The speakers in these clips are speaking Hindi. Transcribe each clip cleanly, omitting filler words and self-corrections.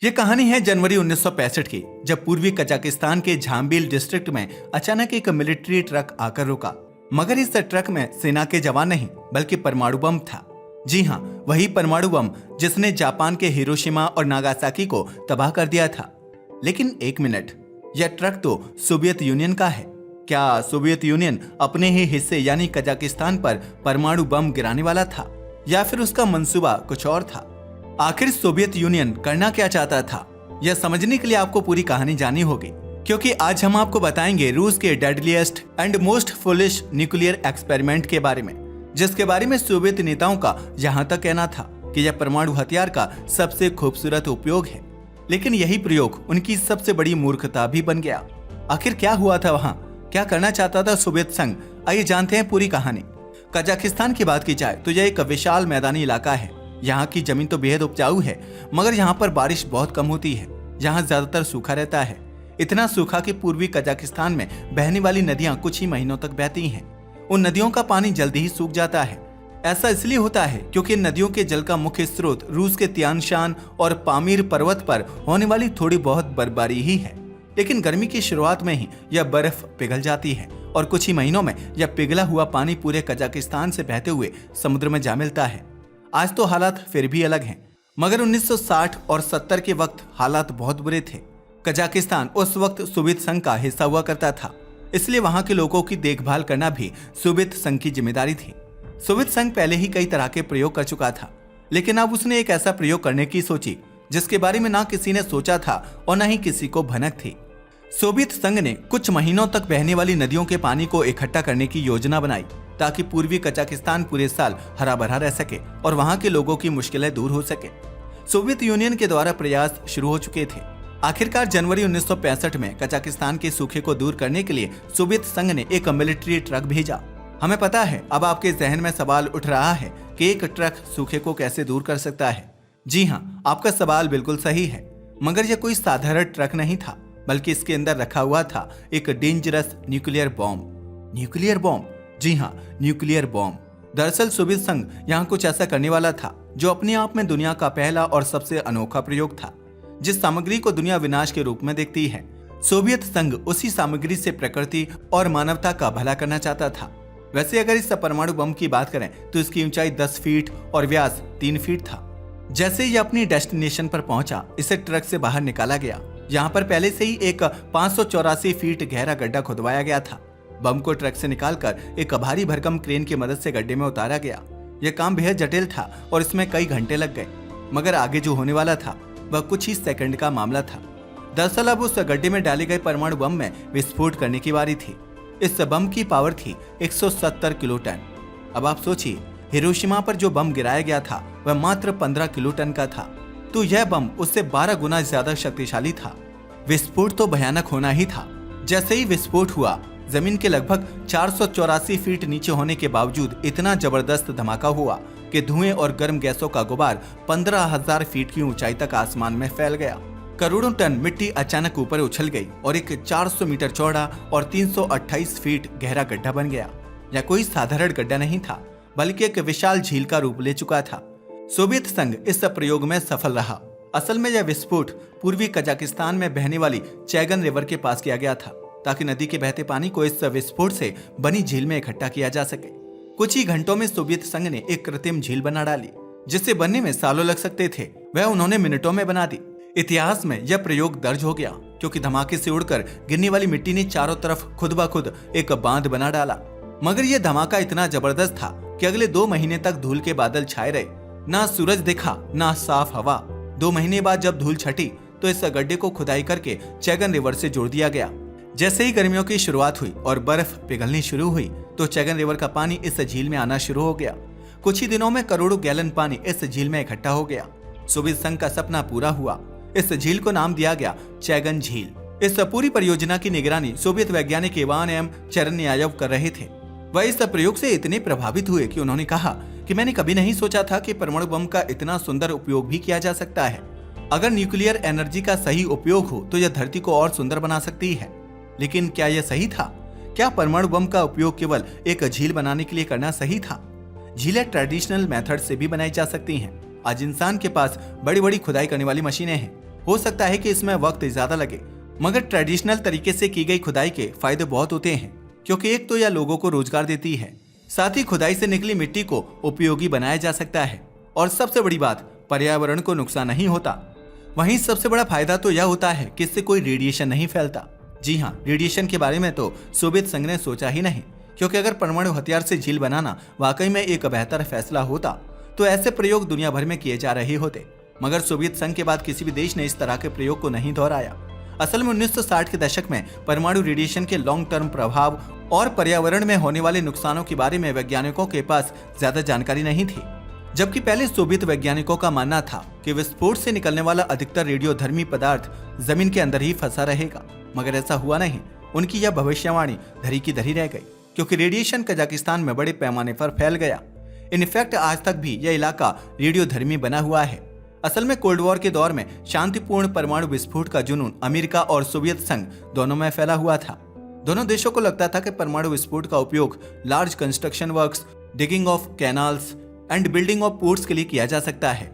ये कहानी है जनवरी 1965 की, जब पूर्वी कजाकिस्तान के झांबिल डिस्ट्रिक्ट में अचानक एक मिलिट्री ट्रक आकर रुका। मगर इस ट्रक में सेना के जवान नहीं बल्कि परमाणु बम था। जी हाँ, वही परमाणु बम जिसने जापान के हिरोशिमा और नागासाकी को तबाह कर दिया था। लेकिन एक मिनट, यह ट्रक तो सोवियत यूनियन का है। क्या सोवियत यूनियन अपने ही हिस्से यानी कजाकिस्तान पर परमाणु बम गिराने वाला था, या फिर उसका मंसूबा कुछ और था? आखिर सोवियत यूनियन करना क्या चाहता था, यह समझने के लिए आपको पूरी कहानी जाननी होगी, क्योंकि आज हम आपको बताएंगे रूस के deadliest and most foolish nuclear experiment के बारे में, जिसके बारे में सोवियत नेताओं का यहाँ तक कहना था कि यह परमाणु हथियार का सबसे खूबसूरत उपयोग है। लेकिन यही प्रयोग उनकी सबसे बड़ी मूर्खता भी बन गया। आखिर क्या हुआ था वहाँ, क्या करना चाहता था सोवियत संघ? आइए जानते हैं पूरी कहानी। कजाकिस्तान की बात की जाए तो यह एक विशाल मैदानी इलाका है। यहाँ की जमीन तो बेहद उपजाऊ है, मगर यहाँ पर बारिश बहुत कम होती है। यहाँ ज्यादातर सूखा रहता है, इतना सूखा कि पूर्वी कजाकिस्तान में बहने वाली नदियाँ कुछ ही महीनों तक बहती हैं। उन नदियों का पानी जल्दी ही सूख जाता है। ऐसा इसलिए होता है क्योंकि इन नदियों के जल का मुख्य स्रोत रूस के तियानशान और पामीर पर्वत पर होने वाली थोड़ी बहुत बर्फबारी ही है। लेकिन गर्मी की शुरुआत में ही यह बर्फ पिघल जाती है और कुछ ही महीनों में यह पिघला हुआ पानी पूरे कजाकिस्तान से बहते हुए समुद्र में जा मिलता है। आज तो हालात फिर भी अलग हैं, मगर 1960 और 70 के वक्त हालात बहुत बुरे थे। कजाकिस्तान उस वक्त सोवियत संघ का हिस्सा हुआ करता था, इसलिए वहां के लोगों की देखभाल करना भी सोवियत संघ की जिम्मेदारी थी। सोवियत संघ पहले ही कई तरह के प्रयोग कर चुका था, लेकिन अब उसने एक ऐसा प्रयोग करने की सोची जिसके बारे में ना किसी ने सोचा था और न ही किसी को भनक थी। सोवियत संघ ने कुछ महीनों तक बहने वाली नदियों के पानी को इकट्ठा करने की योजना बनाई ताकि पूर्वी कजाकिस्तान पूरे साल हरा भरा रह सके और वहां के लोगों की मुश्किलें दूर हो सके। सोवियत यूनियन के द्वारा प्रयास शुरू हो चुके थे। आखिरकार जनवरी 1965 में कजाकिस्तान के सूखे को दूर करने के लिए सोवियत संघ ने एक मिलिट्री ट्रक भेजा। हमें पता है अब आपके जहन में सवाल उठ रहा है कि एक ट्रक सूखे को कैसे दूर कर सकता है। जी हाँ, आपका सवाल बिल्कुल सही है, मगर यह कोई साधारण ट्रक नहीं था, बल्कि इसके अंदर रखा हुआ था एक dangerous nuclear bomb. Nuclear bomb? जी हाँ, न्यूक्लियर बॉम्ब। दरअसल सोवियत संघ यहाँ कुछ ऐसा करने वाला था जो अपने आप में दुनिया का पहला और सबसे अनोखा प्रयोग था, जिस सामग्री को दुनिया विनाश के रूप में देखती है। सोवियत संघ उसी सामग्री से प्रकृति और मानवता का भला करना चाहता था। वैसे अगर इस परमाणु बम की बात करें तो इसकी ऊंचाई 10 फीट और व्यास 3 फीट था। जैसे ही अपनी डेस्टिनेशन पर पहुंचा, इसे ट्रक से बाहर निकाला गया। यहाँ पर पहले से ही एक 584 फीट गहरा गड्ढा खुदवाया गया था। बम को ट्रक से निकालकर एक भारी भरकम क्रेन की मदद से गड्ढे में उतारा गया। यह काम बेहद जटिल था और इसमें कई घंटे लग गए, मगर आगे जो होने वाला था वह कुछ ही सेकंड का मामला था। दरअसल अब उस गड्ढे में डाले गए परमाणु बम में विस्फोट करने की बारी थी। इस बम की पावर थी 170 किलोटन। अब आप सोचिए, हिरोशिमा पर जो बम गिराया गया था वह मात्र 15 किलोटन का था, तो यह बम उससे 12 गुना ज्यादा शक्तिशाली था। विस्फोट तो भयानक होना ही था। जैसे ही विस्फोट हुआ, जमीन के लगभग 484 फीट नीचे होने के बावजूद इतना जबरदस्त धमाका हुआ कि धुएं और गर्म गैसों का गुबार 15,000 फीट की ऊंचाई तक आसमान में फैल गया। करोड़ों टन मिट्टी अचानक ऊपर उछल गई और एक 400 मीटर चौड़ा और 328 फीट गहरा गड्ढा बन गया। यह कोई साधारण गड्ढा नहीं था, बल्कि एक विशाल झील का रूप ले चुका था। सोवियत संघ इस प्रयोग में सफल रहा। असल में यह विस्फोट पूर्वी कजाकिस्तान में बहने वाली चैगन रिवर के पास किया गया था, ताकि नदी के बहते पानी को इस विस्फोट से बनी झील में इकट्ठा किया जा सके। कुछ ही घंटों में सोवियत संघ ने एक कृत्रिम झील बना डाली, जिसे बनने में सालों लग सकते थे, वह उन्होंने मिनटों में बना दी। इतिहास में यह प्रयोग दर्ज हो गया क्योंकि धमाके से उड़कर गिरने वाली मिट्टी ने चारों तरफ खुद ब खुद एक बांध बना डाला। मगर यह धमाका इतना जबरदस्त था कि अगले 2 महीने तक धूल के बादल छाए रहे। ना सूरज दिखा, ना साफ हवा। 2 महीने बाद जब धूल छटी तो इस गड्ढे को खुदाई करके चैगन रिवर से जोड़ दिया गया। जैसे ही गर्मियों की शुरुआत हुई और बर्फ पिघलनी शुरू हुई तो चैगन रिवर का पानी इस झील में आना शुरू हो गया। कुछ ही दिनों में करोड़ों गैलन पानी इस झील में इकट्ठा हो गया। सोवियत संघ का सपना पूरा हुआ। इस झील को नाम दिया गया चैगन झील। इस पूरी परियोजना की निगरानी सोवियत वैज्ञानिक इवान एम चेरनयायव कर रहे थे। वह इस प्रयोग से इतने प्रभावित हुए कि उन्होंने कहा कि मैंने कभी नहीं सोचा था कि परमाणु बम का इतना सुंदर उपयोग भी किया जा सकता है। अगर न्यूक्लियर एनर्जी का सही उपयोग हो तो यह धरती को और सुंदर बना सकती है। लेकिन क्या यह सही था? क्या परमाणु बम का उपयोग केवल एक झील बनाने के लिए करना सही था? झीलें ट्रेडिशनल मेथड से भी बनाई जा सकती हैं। आज इंसान के पास बड़ी बड़ी खुदाई करने वाली मशीनें हैं, हो सकता है कि इसमें वक्त ज्यादा लगे, मगर ट्रेडिशनल तरीके से की गई खुदाई के फायदे बहुत होते हैं, क्योंकि एक तो यह लोगों को रोजगार देती है, साथ ही खुदाई से निकली मिट्टी को उपयोगी बनाया जा सकता है, और सबसे बड़ी बात, पर्यावरण को नुकसान नहीं होता। वहीं सबसे बड़ा फायदा तो यह होता है कि इससे कोई रेडिएशन नहीं फैलता। जी हाँ, रेडिएशन के बारे में तो सोवियत संघ ने सोचा ही नहीं, क्योंकि अगर परमाणु हथियार से झील बनाना वाकई में एक बेहतर फैसला होता तो ऐसे प्रयोग दुनिया भर में किए जा रहे होते, मगर सोवियत संघ के बाद किसी भी देश ने इस तरह के प्रयोग को नहीं दोहराया। असल में 1960 के दशक में परमाणु रेडिएशन के लॉन्ग टर्म प्रभाव और पर्यावरण में होने वाले नुकसानों के बारे में वैज्ञानिकों के पास ज्यादा जानकारी नहीं थी, जबकि पहले सोवियत वैज्ञानिकों का मानना था कि विस्फोट से निकलने वाला अधिकतर रेडियोधर्मी पदार्थ जमीन के अंदर ही फंसा रहेगा, मगर ऐसा हुआ नहीं। उनकी यह भविष्यवाणी धरी की धरी रह गई, क्योंकि रेडिएशन कजाकिस्तान में बड़े पैमाने पर फैल गया। इनफैक्ट आज तक भी यह इलाका रेडियोधर्मी बना हुआ है। असल में कोल्ड वॉर के दौर में शांतिपूर्ण परमाणु विस्फोट का जुनून अमेरिका और सोवियत संघ दोनों में फैला हुआ था। दोनों देशों को लगता था कि परमाणु विस्फोट का उपयोग large construction works, digging of canals and building of ports के लिए किया जा सकता है।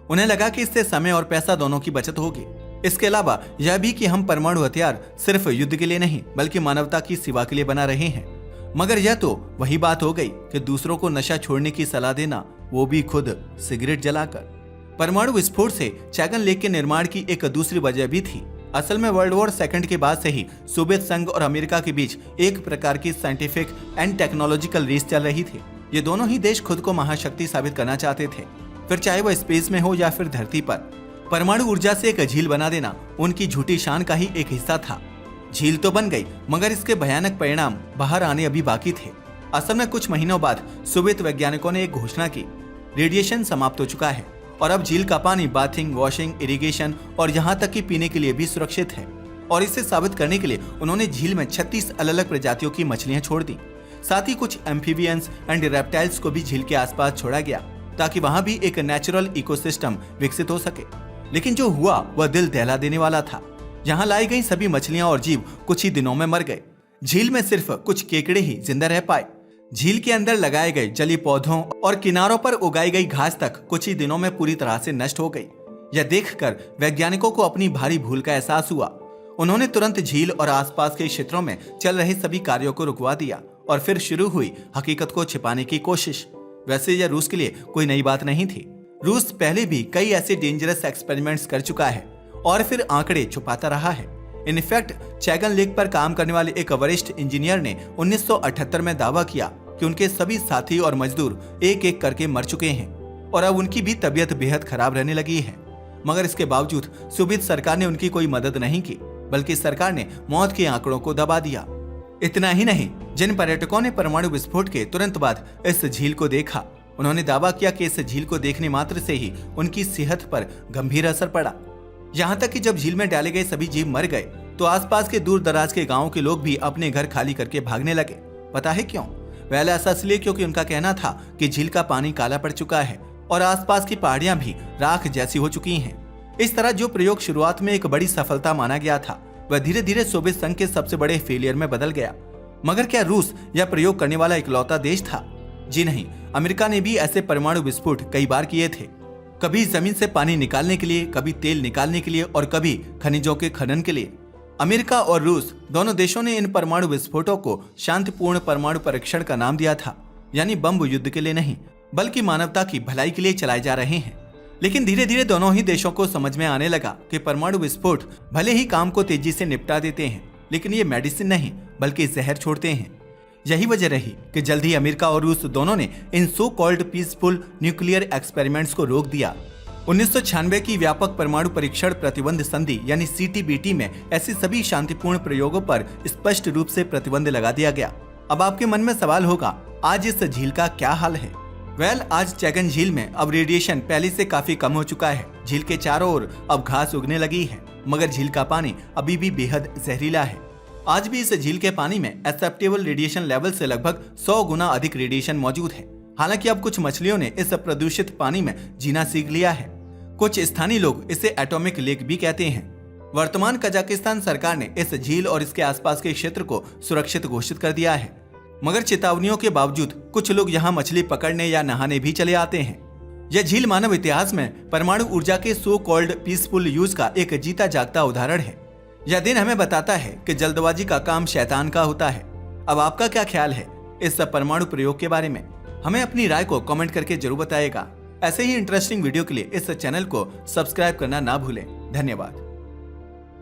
उन्हें लगा कि इससे समय और पैसा दोनों की बचत होगी। इसके अलावा यह भी कि हम परमाणु हथियार सिर्फ युद्ध के लिए नहीं बल्कि मानवता की सेवा के लिए बना रहे हैं। मगर यह तो वही बात हो गई कि दूसरों को नशा छोड़ने की सलाह देना, वो भी खुद सिगरेट जलाकर। परमाणु विस्फोट से चैगन लेक के निर्माण की एक दूसरी वजह भी थी। असल में वर्ल्ड वॉर सेकंड के बाद से ही सोवियत संघ और अमेरिका के बीच एक प्रकार की साइंटिफिक एंड टेक्नोलॉजिकल रेस चल रही थी। ये दोनों ही देश खुद को महाशक्ति साबित करना चाहते थे, फिर चाहे वह स्पेस में हो या फिर धरती पर। परमाणु ऊर्जा से एक झील बना देना उनकी झूठी शान का ही एक हिस्सा था। झील तो बन गई, मगर इसके भयानक परिणाम बाहर आने अभी बाकी थे। असल में कुछ महीनों बाद सोवियत वैज्ञानिकों ने एक घोषणा की, रेडिएशन समाप्त हो चुका है और अब झील का पानी बाथिंग, वॉशिंग, इरिगेशन और यहाँ तक कि पीने के लिए भी सुरक्षित है। और इसे साबित करने के लिए उन्होंने झील में 36 अलग अलग प्रजातियों की मछलियां छोड़ दी। साथ ही कुछ एम्फीबियंस एंड रेप्टाइल्स को भी झील के आसपास छोड़ा गया, ताकि वहां भी एक नेचुरल इकोसिस्टम विकसित हो सके। लेकिन जो हुआ वह दिल दहला देने वाला था। यहाँ लाई गई सभी मछलियां और जीव कुछ ही दिनों में मर गए। झील में सिर्फ कुछ केकड़े ही जिंदा रह पाए। झील के अंदर लगाए गए जली पौधों और किनारों पर उगाई गई घास तक कुछ ही दिनों में पूरी तरह से नष्ट हो गई। यह देखकर वैज्ञानिकों को अपनी भारी भूल का एहसास हुआ। उन्होंने तुरंत झील और आसपास के क्षेत्रों में चल रहे सभी कार्यों को रुकवा दिया और फिर शुरू हुई हकीकत को छिपाने की कोशिश। वैसे यह रूस के लिए कोई नई बात नहीं थी। रूस पहले भी कई ऐसे डेंजरस एक्सपेरिमेंट्स कर चुका है और फिर आंकड़े छुपाता रहा है। इनफैक्ट चैगन लेक पर काम करने वाले एक वरिष्ठ इंजीनियर ने 1978 में दावा किया कि उनके सभी साथी और मजदूर एक एक करके मर चुके हैं और अब उनकी भी तबीयत बेहद खराब रहने लगी है। मगर इसके बावजूद सोवियत सरकार ने उनकी कोई मदद नहीं की, बल्कि सरकार ने मौत के आंकड़ों को दबा दिया। इतना ही नहीं, जिन पर्यटकों ने परमाणु विस्फोट के तुरंत बाद इस झील को देखा, उन्होंने दावा किया कि इस झील को देखने मात्र से ही उनकी सेहत पर गंभीर असर पड़ा। यहाँ तक कि जब झील में डाले गए सभी जीव मर गए तो आसपास के दूर दराज के गांवों के लोग भी अपने घर खाली करके भागने लगे। पता है क्यों? वह ऐसा इसलिए क्योंकि उनका कहना था कि झील का पानी काला पड़ चुका है और आसपास की पहाड़ियां भी राख जैसी हो चुकी हैं। इस तरह जो प्रयोग शुरुआत में एक बड़ी सफलता माना गया था, वह धीरे धीरे सोवियत संघ के सबसे बड़े फेलियर में बदल गया। मगर क्या रूस यह प्रयोग करने वाला इकलौता देश था? जी नहीं, अमेरिका ने भी ऐसे परमाणु विस्फोट कई बार किए थे। कभी जमीन से पानी निकालने के लिए, कभी तेल निकालने के लिए और कभी खनिजों के खनन के लिए। अमेरिका और रूस दोनों देशों ने इन परमाणु विस्फोटों को शांतिपूर्ण परमाणु परीक्षण का नाम दिया था, यानी बम युद्ध के लिए नहीं बल्कि मानवता की भलाई के लिए चलाए जा रहे हैं। लेकिन धीरे धीरे दोनों ही देशों को समझ में आने लगा कि परमाणु विस्फोट भले ही काम को तेजी से निपटा देते हैं, लेकिन ये मेडिसिन नहीं बल्कि जहर छोड़ते हैं। यही वजह रही कि जल्द ही अमेरिका और रूस दोनों ने इन so called peaceful nuclear experiments को रोक दिया। 1996 की व्यापक परमाणु परीक्षण प्रतिबंध संधि यानी CTBT में ऐसे सभी शांतिपूर्ण प्रयोगों पर स्पष्ट रूप से प्रतिबंध लगा दिया गया। अब आपके मन में सवाल होगा, आज इस झील का क्या हाल है? आज चैगन झील में अब रेडिएशन पहले से काफी कम हो चुका है। झील के चारों ओर अब घास उगने लगी है, मगर झील का पानी अभी भी बेहद जहरीला है। आज भी इस झील के पानी में एक्सेप्टेबल रेडिएशन लेवल से लगभग 100 गुना अधिक रेडिएशन मौजूद है। हालांकि अब कुछ मछलियों ने इस प्रदूषित पानी में जीना सीख लिया है। कुछ स्थानीय लोग इसे एटॉमिक लेक भी कहते हैं। वर्तमान कजाकिस्तान सरकार ने इस झील और इसके आसपास के क्षेत्र को सुरक्षित घोषित कर दिया है, मगर चेतावनियों के बावजूद कुछ लोग यहाँ मछली पकड़ने या नहाने भी चले आते हैं। यह झील मानव इतिहास में परमाणु ऊर्जा के सो कॉल्ड पीसफुल यूज का एक जीता जागता उदाहरण है। यह दिन हमें बताता है कि जल्दबाजी का काम शैतान का होता है। अब आपका क्या ख्याल है इस परमाणु प्रयोग के बारे में? हमें अपनी राय को कमेंट करके जरूर बताइएगा। ऐसे ही इंटरेस्टिंग वीडियो के लिए इस चैनल को सब्सक्राइब करना ना भूलें। धन्यवाद।